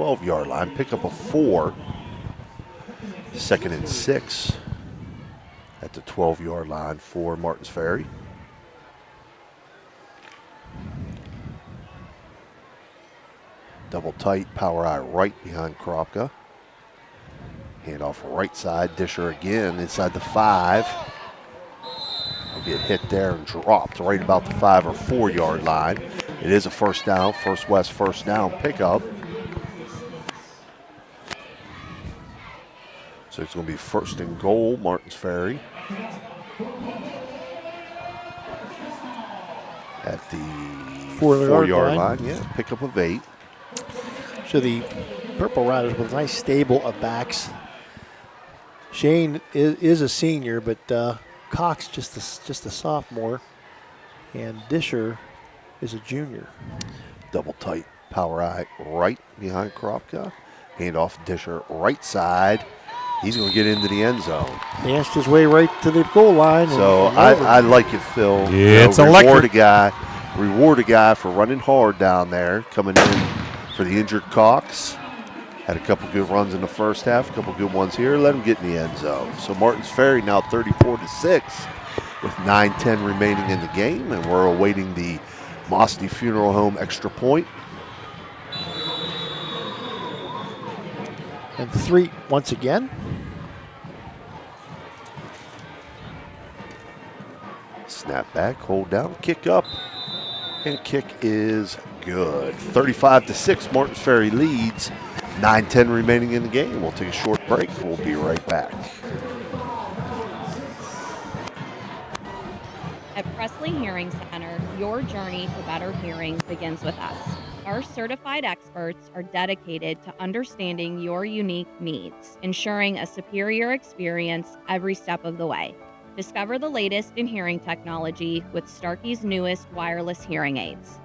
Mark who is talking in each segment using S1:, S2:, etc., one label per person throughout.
S1: 12-yard line. Pick up a 4. 2nd and 6 at the 12-yard line for Martins Ferry. Double tight, power eye right behind Kropka. Handoff right side, Disher again inside the 5. Will get hit there and dropped right about the 5 or 4-yard line. It is a first down, First West first down pickup. So it's going to be 1st and goal, Martins Ferry. At the 4-yard line. Yeah, pickup of 8.
S2: So the Purple Riders with a nice stable of backs. Shane is a senior, but Cox just a sophomore, and Disher is a junior.
S1: Double tight, power eye right behind Kropka. Handoff Disher right side. He's going to get into the end zone.
S2: Danced his way right to the goal line.
S1: So I like it, Phil.
S3: Yeah, it's
S1: reward a guy for running hard down there, coming in for the injured Cox. Had a couple good runs in the first half, a couple good ones here. Let him get in the end zone. So Martins Ferry now 34-6 with 9:10 remaining in the game, and we're awaiting the Mosty Funeral Home extra point.
S2: And 3 once again.
S1: Snap back, hold down, kick up, and kick is good. 35-6, Martins Ferry leads. 9:10 remaining in the game. We'll take a short break. We'll be right back.
S4: At Presley Hearing Center, your journey to better hearing begins with us. Our certified experts are dedicated to understanding your unique needs, ensuring a superior experience every step of the way. Discover the latest in hearing technology with Starkey's newest wireless hearing aids.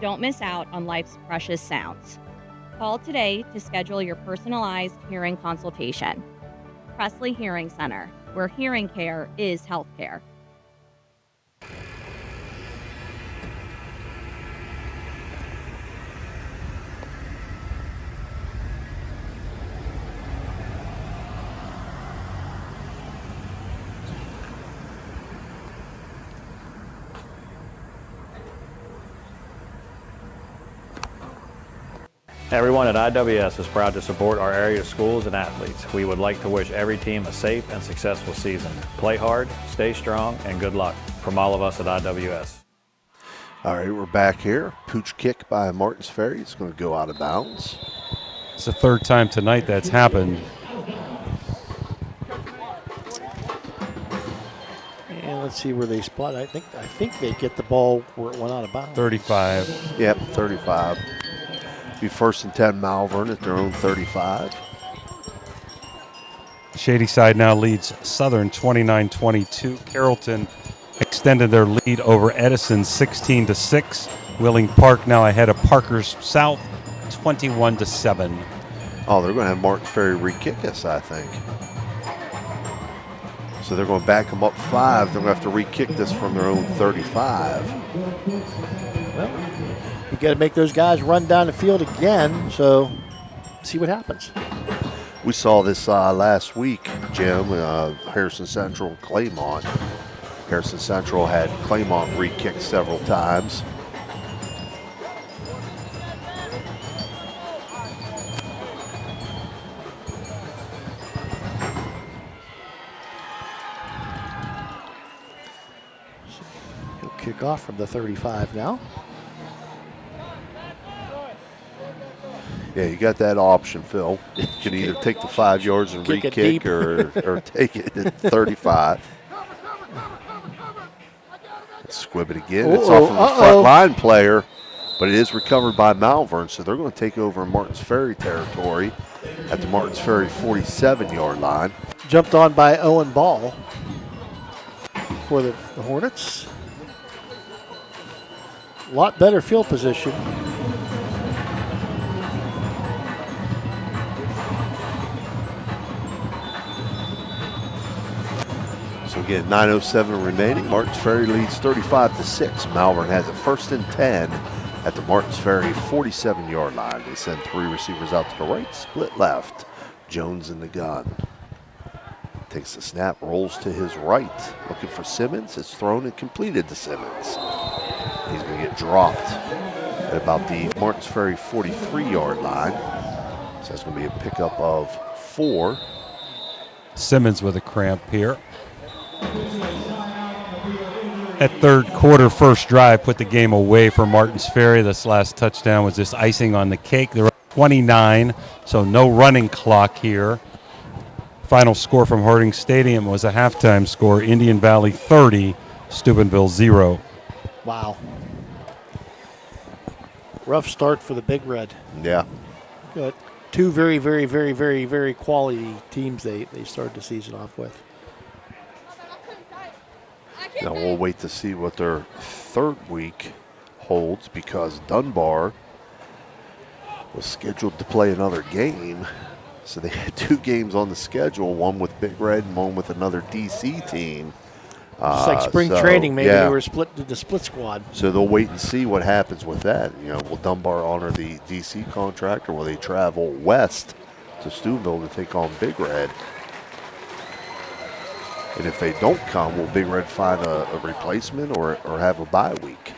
S4: Don't miss out on life's precious sounds. Call today to schedule your personalized hearing consultation. Presley Hearing Center, where hearing care is healthcare.
S5: Everyone at IWS is proud to support our area schools and athletes. We would like to wish every team a safe and successful season. Play hard, stay strong, and good luck from all of us at IWS.
S1: All right, we're back here. Pooch kick by Martins Ferry. It's going to go out of bounds.
S3: It's the 3rd time tonight that's happened.
S2: And let's see where they spot. I think they get the ball where it went out of bounds.
S3: 35.
S1: Yep, 35. Be 1st and 10 Malvern at their own 35.
S3: Shady Side now leads Southern 29-22. Carrollton extended their lead over Edison 16-6. Wheeling Park now ahead of Parker's South 21-7.
S1: Oh, they're going to have Martins Ferry re-kick us, I think. So they're going to back them up 5. They're going to have to re-kick this from their own 35.
S2: Well, you got to make those guys run down the field again, so see what happens.
S1: We saw this last week, Jim, Harrison Central and Claymont. Harrison Central had Claymont re-kicked several times.
S2: He'll kick off from the 35 now.
S1: Yeah, you got that option, Phil. You can either take the 5 yards and re-kick or take it at 35. Squib it again. It's off of the front line player, but it is recovered by Malvern, so they're going to take over Martins Ferry territory at the Martins Ferry 47-yard line.
S2: Jumped on by Owen Ball for the Hornets. A lot better field position.
S1: So again, 9:07 remaining. Martins Ferry leads 35-6. Malvern has it 1st and 10 at the Martins Ferry 47-yard line. They send 3 receivers out to the right, split left. Jones in the gun. Takes the snap, rolls to his right. Looking for Simmons. It's thrown and completed to Simmons. He's going to get dropped at about the Martins Ferry 43-yard line. So that's going to be a pickup of 4.
S3: Simmons with a cramp here. That third quarter first drive put the game away for Martins Ferry. This last touchdown was just icing on the cake. They're up 29, so no running clock here. Final score from Harding Stadium was a halftime score. Indian Valley 30, Steubenville 0.
S2: Wow. Rough start for the Big Red.
S1: Yeah.
S2: Got 2 very, very, very, very, very quality teams they started the season off with.
S1: Now we'll wait to see what their third week holds, because Dunbar was scheduled to play another game. So they had 2 games on the schedule, one with Big Red and one with another DC team.
S2: Just like spring training, maybe they were did the split squad.
S1: So they'll wait and see what happens with that. You know, will Dunbar honor the DC contract, or will they travel west to Steubenville to take on Big Red? And if they don't come, will Big Red find a replacement or have a bye week?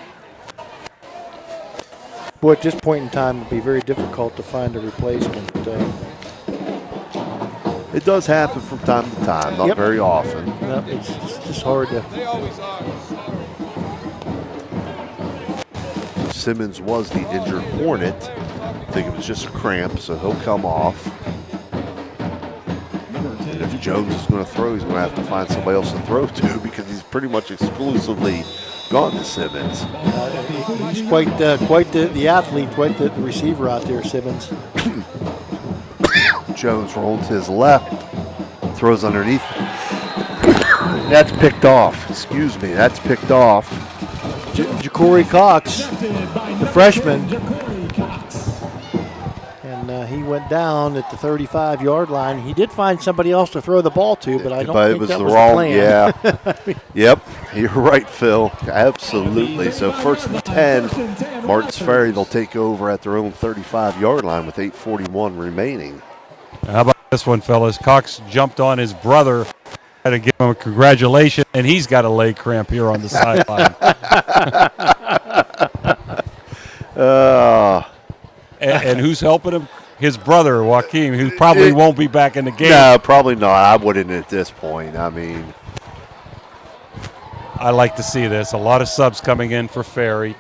S2: Boy, at this point in time, it would be very difficult to find a replacement.
S1: It does happen from time to time, not very often.
S2: No, it's just hard to.
S1: Simmons was the injured Hornet. I think it was just a cramp, so he'll come off. And if Jones is going to throw, he's going to have to find somebody else to throw to, because he's pretty much exclusively gone to Simmons.
S2: He's quite the athlete, quite the receiver out there, Simmons.
S1: Jones rolls to his left, throws underneath. That's picked off. Excuse me, that's picked off.
S2: Ja'Cory Cox, the freshman. And he went down at the 35-yard line. He did find somebody else to throw the ball to, but I don't think that was the plan.
S1: Yeah. Yep, you're right, Phil. Absolutely. So 1st and 10, Martins Ferry, they'll take over at their own 35-yard line with 8:41 remaining.
S3: How about this one, fellas? Cox jumped on his brother. Had to give him a congratulations, and he's got a leg cramp here on the sideline. And who's helping him? His brother, Joaquin, who probably won't be back in the game.
S1: No, probably not. I wouldn't at this point. I mean,
S3: I like to see this. A lot of subs coming in for Ferry.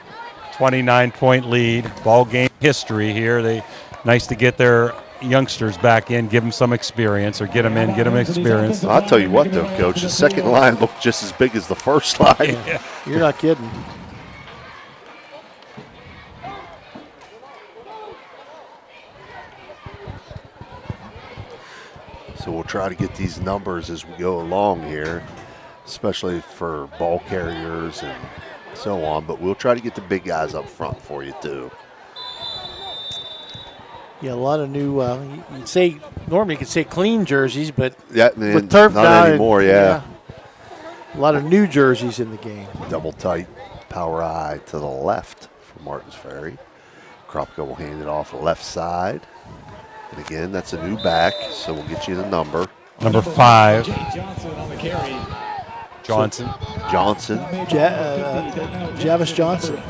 S3: 29-point lead. Ball game history here. Nice to get their youngsters back in, give them some experience, or get them experience.
S1: I'll tell you what, though, Coach, the second line looked just as big as the first line.
S3: Yeah.
S2: You're not kidding.
S1: So we'll try to get these numbers as we go along here, especially for ball carriers and so on, but we'll try to get the big guys up front for you, too.
S2: Yeah, a lot of new. You'd say normally you could say clean jerseys, but
S1: with
S2: turf
S1: not anymore. Yeah,
S2: a lot of new jerseys in the game.
S1: Double tight, power eye to the left for Martins Ferry. Kropka will hand it off the left side, and again, that's a new back, so we'll get you the number.
S3: Number 5. Johnson.
S2: Javis Johnson.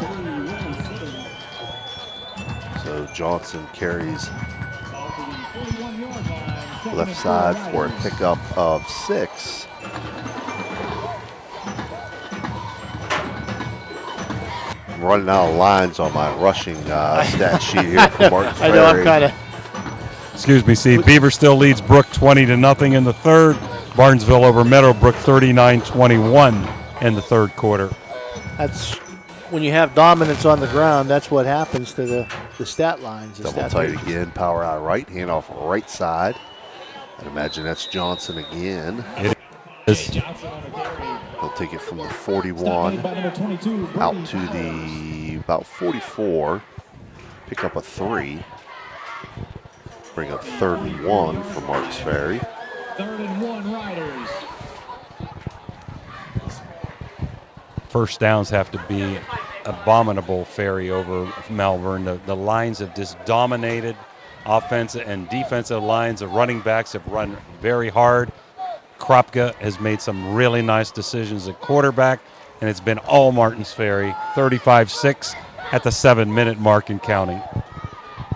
S1: So Johnson carries left side for a pickup of 6. I'm running out of lines on my rushing stat sheet here for Martins Ferry.
S2: I know, I'm kind of.
S3: Excuse me, Steve. Beaver still leads Brook 20-0 in the third. Barnesville over Meadowbrook 39-21 in the third quarter.
S2: That's when you have dominance on the ground. That's what happens to the stat lines.
S1: Double tight again, power out right, hand off right side. I'd imagine that's Johnson again.
S3: It is.
S1: He'll take it from the 41 out to the about 44. Pick up a 3. Bring up 3rd and 1 for Martins Ferry.
S6: 3rd and 1 Riders.
S3: First downs have to be abominable Ferry over Malvern. The lines have just dominated. Offensive and defensive lines. The running backs have run very hard. Kropka has made some really nice decisions at quarterback, and it's been all Martins Ferry. 35-6 at the 7-minute mark and counting.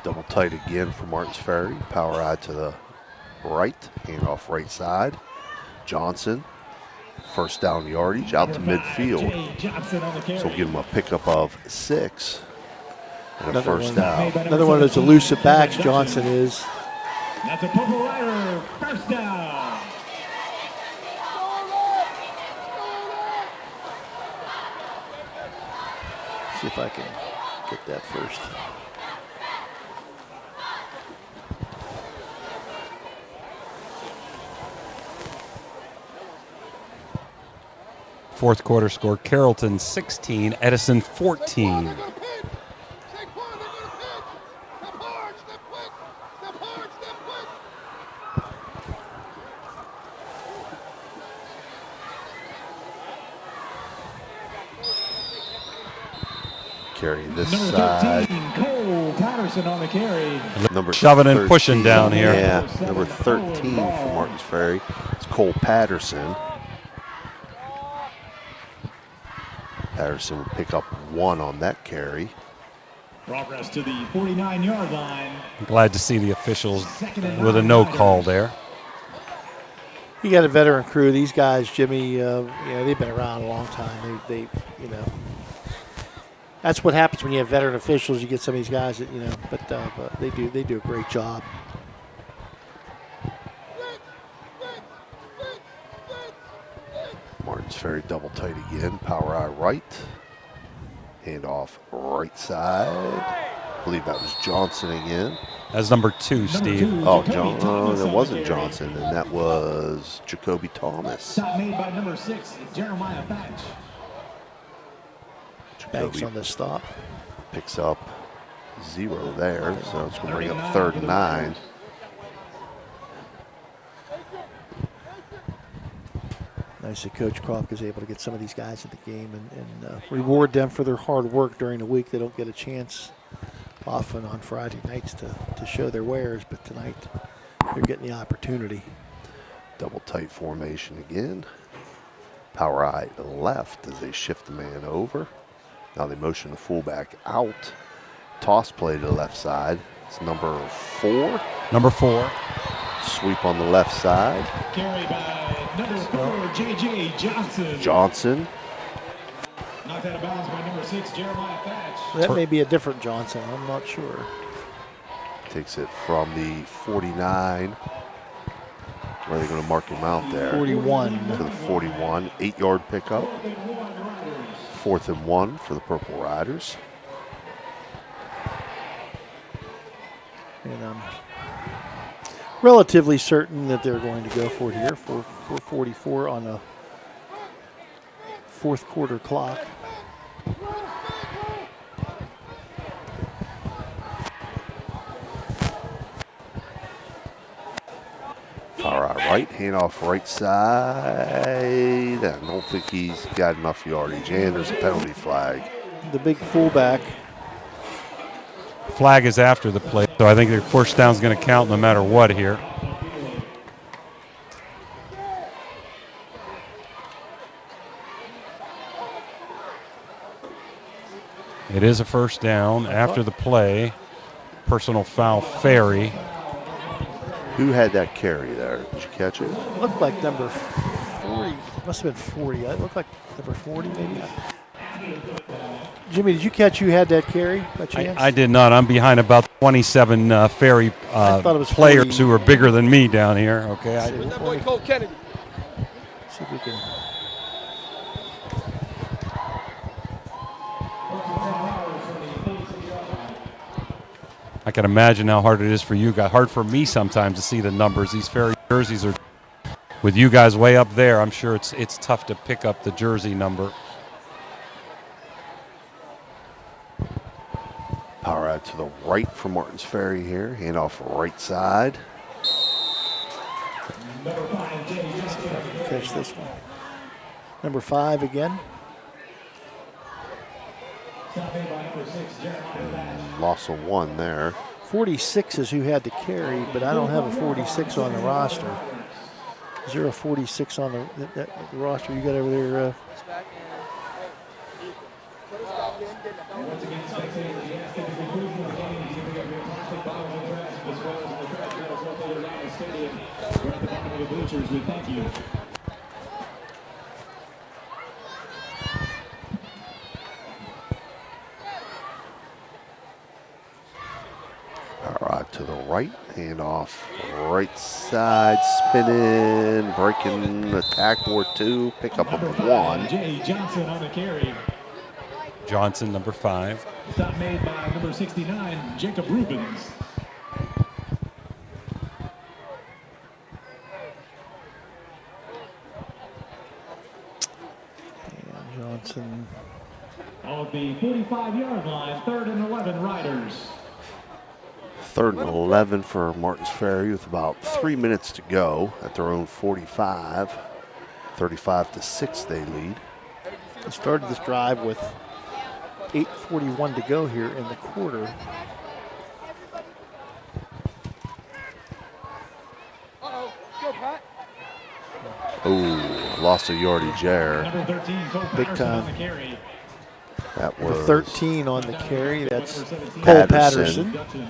S1: Double tight again for Martins Ferry. Power eye to the right, handoff right side. Johnson, first down yardage out to midfield. So we'll give him a pickup of 6 and a first down.
S2: Another one of those elusive backs, Johnson is.
S6: That's a Purple Rider, first down.
S2: See if I can get that first.
S3: Fourth quarter score, Carrollton 16, Edison 14.
S1: Carry this
S6: Number
S1: side.
S6: 13, Cole Patterson on the carry.
S1: Number
S3: Shoving and
S1: 13,
S3: pushing down here.
S1: Yeah, number 13 for Martins Ferry. It's Cole Patterson. Patterson would pick up 1 on that carry.
S6: Progress to the 49-yard line.
S3: I'm glad to see the officials with a no call there.
S2: You got a veteran crew. These guys, Jimmy, they've been around a long time. They that's what happens when you have veteran officials. You get some of these guys that, but they do a great job.
S1: Martins Ferry double tight again. Power eye right. Handoff right side. I believe that was Johnson again.
S3: That's number 2, Steve.
S1: Oh, that wasn't Johnson, and that was Jacoby Thomas.
S6: Stop made by number 6, Jeremiah Batch.
S2: Banks on the stop.
S1: Picks up 0 there, so it's going to bring up 3rd and 9.
S2: Nice that Coach Kropka is able to get some of these guys in the game and reward them for their hard work during the week. They don't get a chance often on Friday nights to show their wares, but tonight they're getting the opportunity.
S1: Double tight formation again. Power eye left as they shift the man over. Now they motion the fullback out. Toss play to the left side. It's number 4.
S3: Number 4.
S1: Sweep on the left side.
S6: Carry by number 4, J.J. Johnson.
S1: Johnson.
S6: Knocked out of bounds by number 6, Jeremiah Batch.
S2: That may be a different Johnson. I'm not sure.
S1: Takes it from the 49. Where are they going to mark him out there?
S2: 41.
S1: To the 41. 8-yard pickup. 4th and 1 for the Purple Riders.
S2: And I'm relatively certain that they're going to go for it here for 44 on a fourth quarter clock.
S1: Power out right, handoff right side. I don't think he's got enough yardage, and there's a penalty flag.
S2: The big fullback.
S3: Flag is after the play, so I think their first down is going to count no matter what here. It is a first down after the play. Personal foul, Ferry.
S1: Who had that carry there? Did you catch it?
S2: It looked like number 40. Must have been 40. It looked like number 40 maybe. Jimmy, did you catch who had that carry by chance?
S3: I did not. I'm behind about 27 Ferry players who are bigger than me down here. Okay.
S7: That boy Cole Kennedy.
S2: See if we can.
S3: I can imagine how hard it is for you guys. Hard for me sometimes to see the numbers. These Ferry jerseys are, with you guys way up there, I'm sure it's tough to pick up the jersey number.
S1: Power out to the right for Martins Ferry here. Handoff right side.
S2: Catch this one. Number 5 again.
S6: Stop made by number 6, Jeremiah Bash.
S1: Loss of 1 there.
S2: 46 is who had to carry, but I don't have a 46 on the roster. Is there a 46 on the roster you got over there?
S6: Once again, spectators, we ask that the conclusion of the game, you pick up your plastic bottles and trash, as well as the trash metals located around the stadium. We're at the bottom of the bleachers. We thank you.
S1: All right, to the right, hand off, right side, spinning, breaking, attack board 2, pick up
S6: Number
S1: of
S6: 5,
S1: 1.
S6: Jay Johnson on the carry.
S3: Johnson, number 5.
S6: Stop made by number 69, Jacob Rubens.
S2: And Johnson.
S6: Of the 45-yard line, 3rd and 11 riders.
S1: 3rd and 11 for Martins Ferry with about 3 minutes to go at their own 45. 35-6 they lead.
S2: They started this drive with 8:41 to go here in the quarter.
S1: Oh, lost a yardage there.
S6: Number 13, Cole
S2: Big
S6: Patterson
S2: time.
S6: on the carry.
S1: That
S2: The
S1: was
S2: 13 on the carry, that's
S6: Number 17,
S2: Cole
S1: Patterson.
S2: Patterson.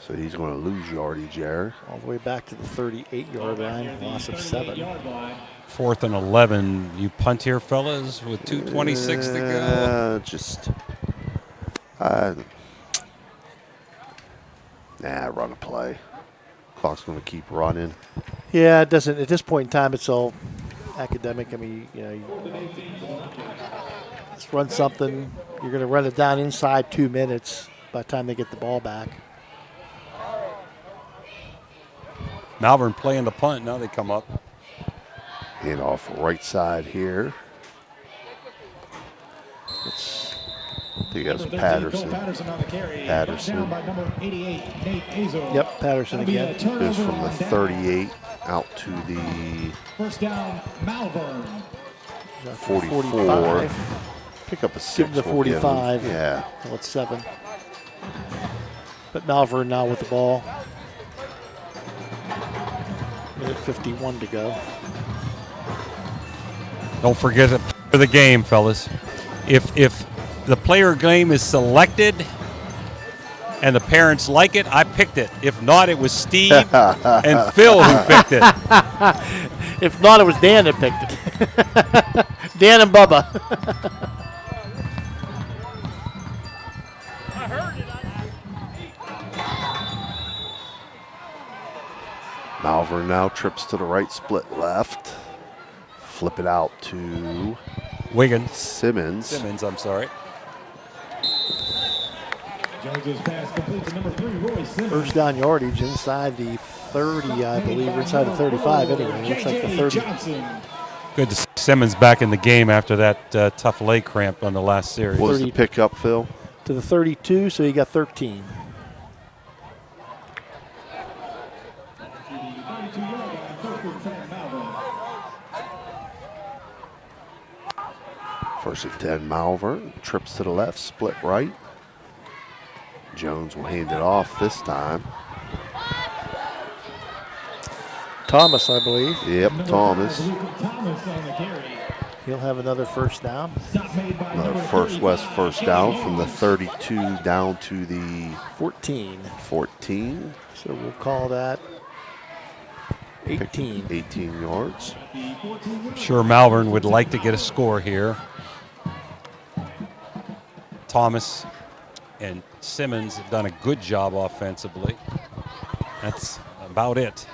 S1: So he's going to lose yardage there.
S2: All the way back to the 38-yard line, loss of 7.
S6: 38-yard line.
S3: 4th and 11. You punt here, fellas, with 2:26 to go.
S1: Run a play. Clock's going to keep running.
S2: Yeah, it doesn't, at this point in time, it's all academic. I mean, let's run something. You're going to run it down inside 2 minutes by the time they get the ball back.
S3: Malvern playing the punt. Now they come up.
S1: Hand off right side here. I think that's
S6: Number 13,
S1: Patterson.
S6: Cole Patterson on the carry.
S1: Patterson.
S6: Down by number 88, Nate Azo.
S2: Yep, Patterson
S6: That'll be a
S2: again.
S6: turnover
S1: Goes from the
S6: on down.
S1: 38 out to the
S6: First down, Malvern.
S1: 44. Pick up a 6.
S2: Give the
S1: we'll get him.
S2: 45.
S1: Yeah.
S2: Well, it's 7. But Malvern now with the ball. Minute 51 to go.
S3: Don't forget it for the game, fellas. If the player game is selected and the parents like it, I picked it. If not, it was Steve and Phil who picked it.
S2: If not, it was Dan that picked it. Dan and Bubba.
S1: Malvern now trips to the right, split left. Flip it out to
S3: Wiggins.
S1: Simmons.
S3: I'm sorry.
S6: Jones's pass complete to number 3, Roy Simmons.
S2: First down yardage inside the 30, I believe, or inside the 35 anyway. Looks like the 30.
S6: Johnson.
S3: Good to see Simmons back in the game after that tough leg cramp on the last series.
S1: What was the
S2: 30.
S1: pickup, Phil?
S2: To the 32, so he got 13.
S6: To the 32-yard line, first and 10, Malvern.
S1: First and 10, Malvern. Trips to the left, split right. Jones will hand it off this time.
S2: Thomas, I believe.
S1: Yep,
S6: Number
S1: Thomas.
S6: 5, Luke Thomas on the carry.
S2: He'll have another first down.
S6: Stop made by
S1: Another
S6: number
S1: first
S6: 35,
S1: West first down from the
S6: Hayes.
S1: 32 down to the
S2: 14.
S1: 14.
S2: So we'll call that 18.
S1: 18 yards.
S6: At the 14-yard
S3: I'm sure Malvern would like to get a score here. Thomas and Simmons have done a good job offensively. That's about it.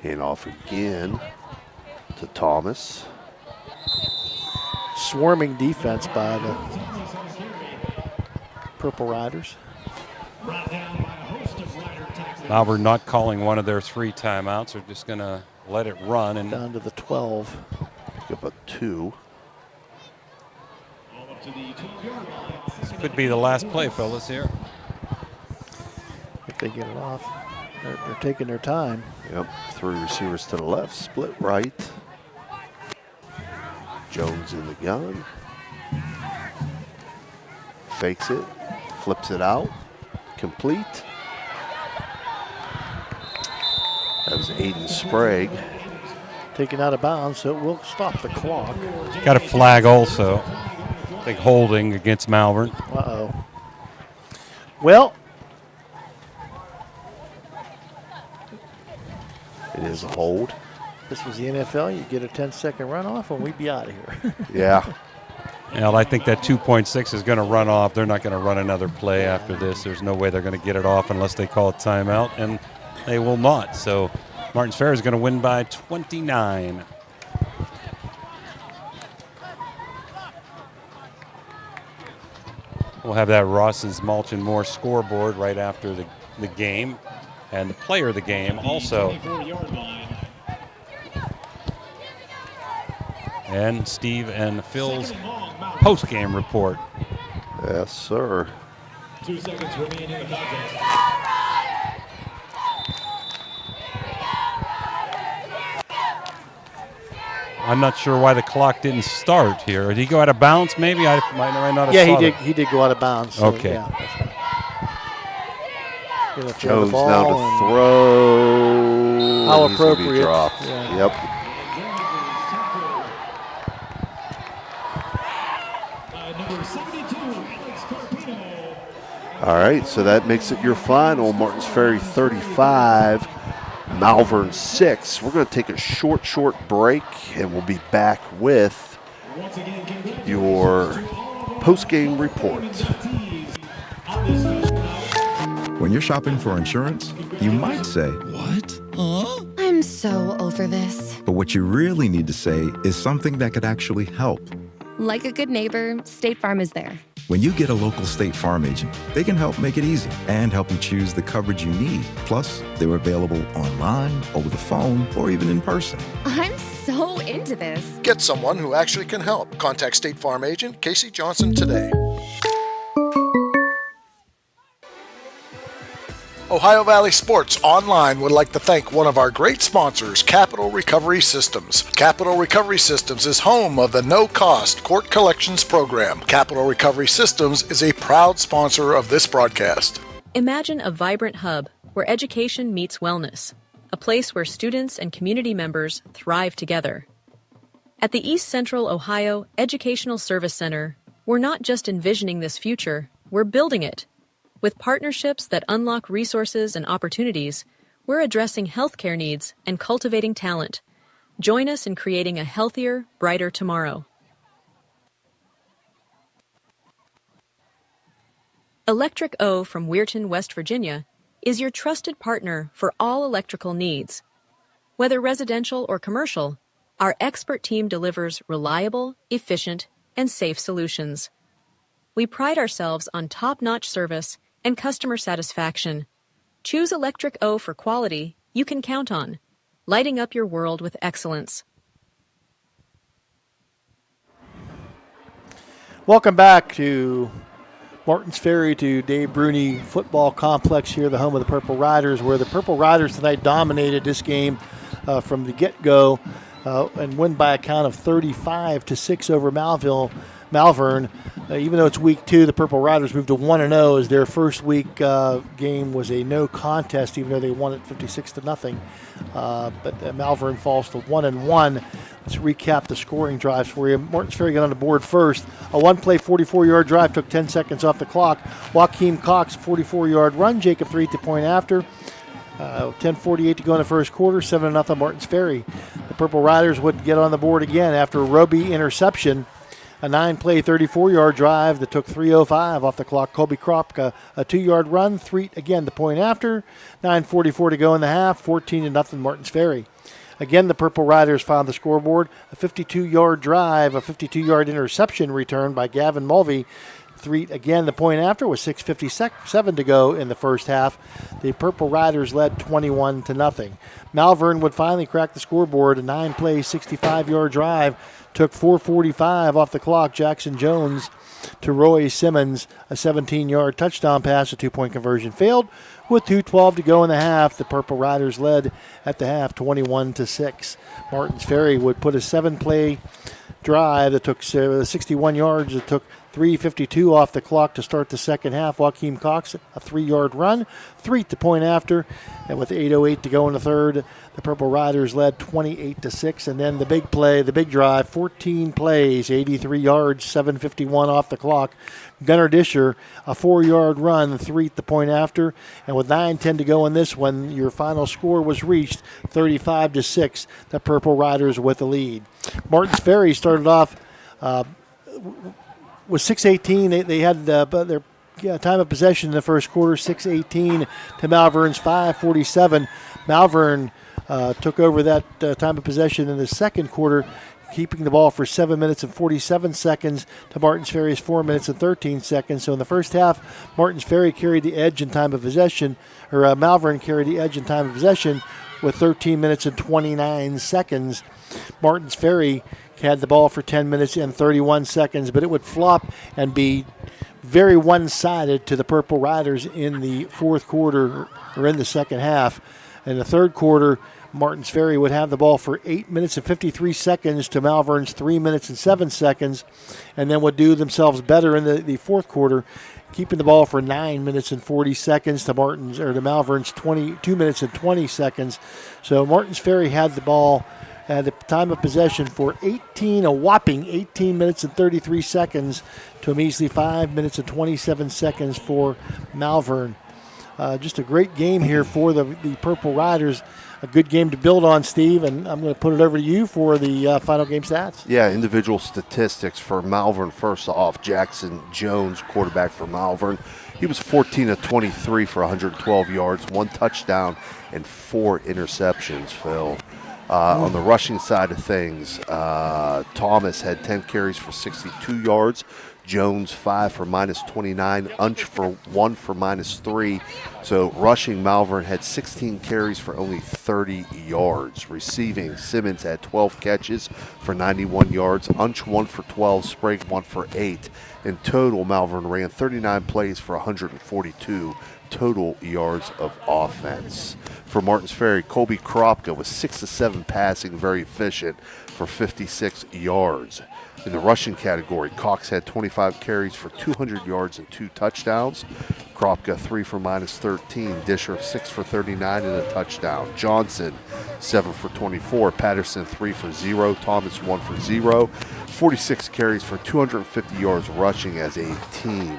S1: Hand off again to Thomas.
S2: Swarming defense by the Purple Riders.
S6: brought down by a host of rider tacklers.
S3: Malvern not calling one of their 3 timeouts. They're just going to let it run. And
S2: Down to the 12.
S1: Pick up a 2.
S6: All up to the 12-yard line.
S3: could be the last play, fellas, here.
S2: If they get it off. They're taking their time.
S1: Yep, 3 receivers to the left, split right. Jones in the gun. Fakes it, flips it out, complete. That was Aiden Sprague.
S2: Taken out of bounds, so it will stop the clock.
S3: Got a flag also. I think holding against Malvern.
S2: Uh-oh. Well,
S1: It is a hold.
S2: this was the NFL. You get a 10-second runoff, and we'd be out of here.
S1: Yeah.
S3: Well, I think that 2.6 is going to run off. They're not going to run another play after this. There's no way they're going to get it off unless they call a timeout, and they will not. So Martins Ferry is going to win by 29. We'll have that Ross's Mulch and More scoreboard right after the game, and the player of the game also. And Steve and Phil's post-game report.
S1: Yes, sir.
S6: 2 seconds remaining in the contest.
S3: I'm not sure why the clock didn't start here. Did he go out of bounds? Maybe I might not have
S2: Yeah,
S3: saw
S2: he did.
S3: that.
S2: He did go out of bounds. So,
S3: Okay.
S2: Yeah, that's right. Gonna throw the
S1: Jones
S2: ball
S1: down to
S2: and
S1: throw.
S2: How
S1: and he's gonna be
S2: appropriate.
S1: dropped.
S2: Yeah.
S1: Yep.
S6: Number 72, Alex Carpino.
S1: All right, so that makes it your final. Martins Ferry 35, Malvern 6. We're going to take a short break, and we'll be back with
S6: Once again, congratulations
S1: your
S6: to all of our
S1: post-game report.
S6: inductees on this special night.
S7: When you're shopping for insurance, you might say, "What? Huh?"
S8: I'm so over this.
S7: But what you really need to say is something that could actually help.
S8: Like a good neighbor, State Farm is there.
S7: When you get a local State Farm agent, they can help make it easy and help you choose the coverage you need. Plus, they're available online, over the phone, or even in person.
S8: I'm so into this.
S9: Get someone who actually can help. Contact State Farm agent Casey Johnson today. Ohio Valley Sports Online would like to thank one of our great sponsors, Capital Recovery Systems. Capital Recovery Systems is home of the no-cost court collections program. Capital Recovery Systems is a proud sponsor of this broadcast.
S10: Imagine a vibrant hub where education meets wellness, a place where students and community members thrive together. At the East Central Ohio Educational Service Center, we're not just envisioning this future, we're building it. With partnerships that unlock resources and opportunities, we're addressing healthcare needs and cultivating talent. Join us in creating a healthier, brighter tomorrow. Electric O from Weirton, West Virginia, is your trusted partner for all electrical needs. Whether residential or commercial, our expert team delivers reliable, efficient, and safe solutions. We pride ourselves on top-notch service and customer satisfaction. Choose Electric O for quality you can count on, lighting up your world with excellence.
S2: Welcome back to Martins Ferry, to Dave Bruni Football Complex here, the home of the Purple Riders, where the Purple Riders tonight dominated this game from the get-go and win by a count of 35-6 over Malvern. Even though it's week 2, the Purple Riders moved to 1-0 as their first week game was a no contest, even though they won it 56-0. But Malvern falls to 1-1. Let's recap the scoring drives for you. Martins Ferry got on the board first. A one-play 44-yard drive took 10 seconds off the clock. Joaquin Cox, 44-yard run. Jacob Three at the point after. 10:48 to go in the first quarter, 7-0 Martins Ferry. The Purple Riders would get on the board again after a Roby interception. A 9-play 34-yard drive that took 3:05 off the clock. Colby Kropka, a 2-yard run. Three again the point after. 9:44 to go in the half. 14-0 Martins Ferry. Again, the Purple Riders found the scoreboard. A 52-yard drive, a 52-yard interception return by Gavin Mulvey. Three again the point after with 6:57 to go in the first half. The Purple Riders led 21-0. Malvern would finally crack the scoreboard. A 9-play 65-yard drive took 4:45 off the clock. Jackson Jones to Roy Simmons, a 17-yard touchdown pass. A 2-point conversion failed With 2:12 to go in the half, the Purple Riders led at the half 21-6. Martins Ferry would put a 7-play drive that took 61 yards. It took 3:52 off the clock to start the second half. Joaquin Cox, a 3-yard run, 3 at the point after. And with 8:08 to go in the third, the Purple Riders led 28-6. And then the big play, the big drive, 14 plays, 83 yards, 7:51 off the clock. Gunnar Disher, a 4-yard run, 3 at the point after. And with 9:10 to go in this one, your final score was reached, 35-6. The Purple Riders with the lead. Martins Ferry started off with 6:18. They had their time of possession in the first quarter, 6:18 to Malvern's 5:47. Malvern took over that time of possession in the second quarter, keeping the ball for 7 minutes and 47 seconds to Martins Ferry's 4 minutes and 13 seconds. So in the first half, Martins Ferry carried the edge in time of possession, or Malvern carried the edge in time of possession with 13 minutes and 29 seconds. Martins Ferry had the ball for 10 minutes and 31 seconds, but it would flop and be very one-sided to the Purple Riders in the fourth quarter, or in the second half. In the third quarter, Martins Ferry would have the ball for 8 minutes and 53 seconds to Malvern's 3 minutes and 7 seconds, and then would do themselves better in the fourth quarter, keeping the ball for 9 minutes and 40 seconds to Malvern's 2 minutes and 20 seconds. So Martins Ferry had the ball at the time of possession for a whopping 18 minutes and 33 seconds to a measly 5 minutes and 27 seconds for Malvern. Just a great game here for the Purple Riders. A good game to build on, Steve, and I'm going to put it over to you for the final game stats.
S1: Yeah, individual statistics for Malvern. First off, Jackson Jones, quarterback for Malvern. He was 14 of 23 for 112 yards, 1 touchdown, and 4 interceptions, Phil. On the rushing side of things, Thomas had 10 carries for 62 yards. Jones 5 for -29, Unch for 1 for -3. So rushing, Malvern had 16 carries for only 30 yards. Receiving, Simmons had 12 catches for 91 yards, Unch 1 for 12, Sprague 1 for 8. In total, Malvern ran 39 plays for 142 total yards of offense. For Martins Ferry, Colby Kropka was 6 of 7 passing, very efficient for 56 yards. In the rushing category, Cox had 25 carries for 200 yards and 2 touchdowns. Kropka 3 for -13. Disher 6 for 39 and a touchdown. Johnson 7 for 24. Patterson 3 for 0. Thomas 1 for 0. 46 carries for 250 yards rushing as a team.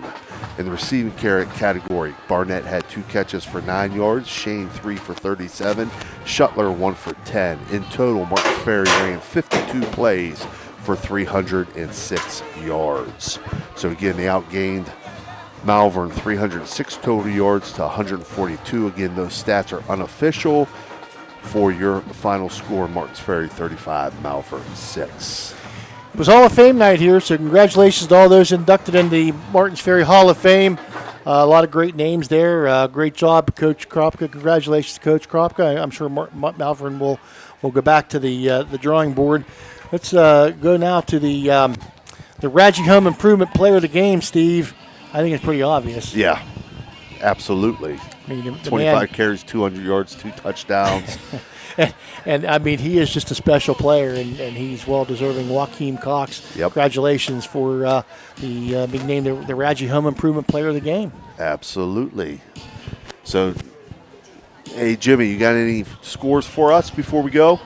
S1: In the receiving category, Barnett had 2 catches for 9 yards. Shane 3 for 37. Shuttler 1 for 10. In total, Martins Ferry ran 52 plays for 306 yards. So again, they outgained Malvern 306 total yards to 142. Again, those stats are unofficial. For your final score, Martins Ferry 35, Malvern 6.
S2: It was Hall of Fame night here, so congratulations to all those inducted in the Martins Ferry Hall of Fame. A lot of great names there. Great job, Coach Kropka. Congratulations, Coach Kropka. I'm sure Malvern will go back to the drawing board. Let's go now to the Radji Home Improvement Player of the Game, Steve. I think it's pretty obvious.
S1: Yeah, absolutely.
S2: I mean,
S1: 25 carries, 200 yards, 2 touchdowns.
S2: and I mean, he is just a special player, and he's well-deserving. Joaquin Cox,
S1: Yep.
S2: Congratulations for being named the Radji Home Improvement Player of the Game.
S1: Absolutely. So, hey, Jimmy, you got any scores for us before we go?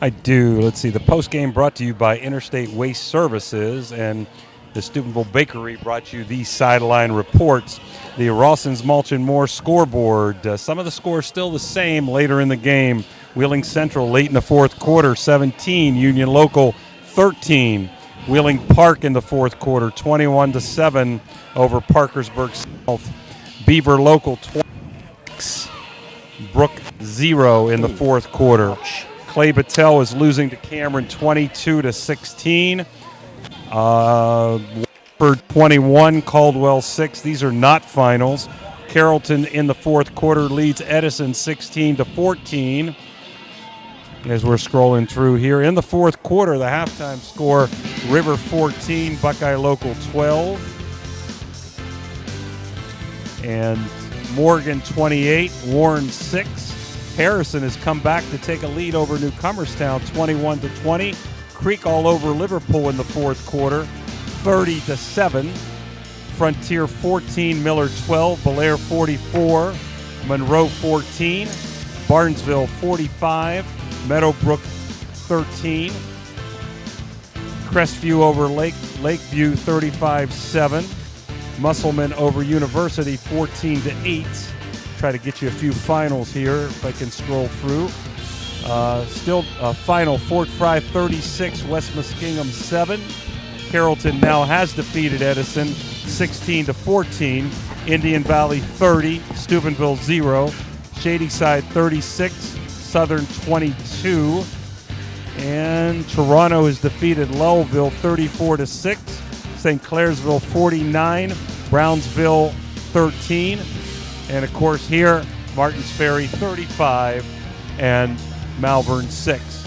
S3: I do. Let's see. The postgame brought to you by Interstate Waste Services, and the Steubenville Bakery brought you these sideline reports. The Rawson's Mulch and More scoreboard. Some of the scores still the same later in the game. Wheeling Central late in the fourth quarter, 17. Union Local, 13. Wheeling Park in the fourth quarter, 21-7 over Parkersburg South. Beaver Local, 26. Brook 0 in the fourth quarter. Clay Battelle is losing to Cameron 22-16. Woodford 21, Caldwell 6. These are not finals. Carrollton in the fourth quarter leads Edison 16-14. As we're scrolling through here, in the fourth quarter, the halftime score: River 14, Buckeye Local 12. And Morgan 28, Warren 6. Harrison has come back to take a lead over Newcomerstown 21-20. Creek all over Liverpool in the fourth quarter 30-7. Frontier 14, Miller 12, Belair 44, Monroe 14, Barnesville 45, Meadowbrook 13, Crestview over Lakeview 35-7, Musselman over University 14-8. Try to get you a few finals here if I can scroll through. Still a final, Fort Fry 36, West Muskingum 7. Carrollton now has defeated Edison 16-14. Indian Valley 30, Steubenville 0. Shadyside 36, Southern 22. And Toronto has defeated Lowellville 34-6. St. Clairsville 49, Brownsville 13. And of course here, Martins Ferry 35 and Malvern 6.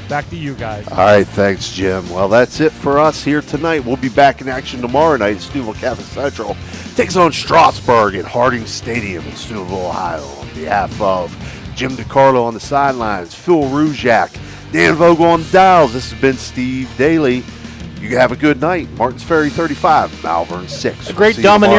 S3: Back to you guys.
S1: All right, thanks, Jim. Well, that's it for us here tonight. We'll be back in action tomorrow night. Steubenville Catholic Central takes on Strasburg at Harding Stadium in Steubenville, Ohio. On behalf of Jim DiCarlo on the sidelines, Phil Ruzak, Dan Vogel on the dials, this has been Steve Daly. You have a good night. Martins Ferry 35, Malvern 6.
S2: A great
S1: We'll see you tomorrow.
S2: domineering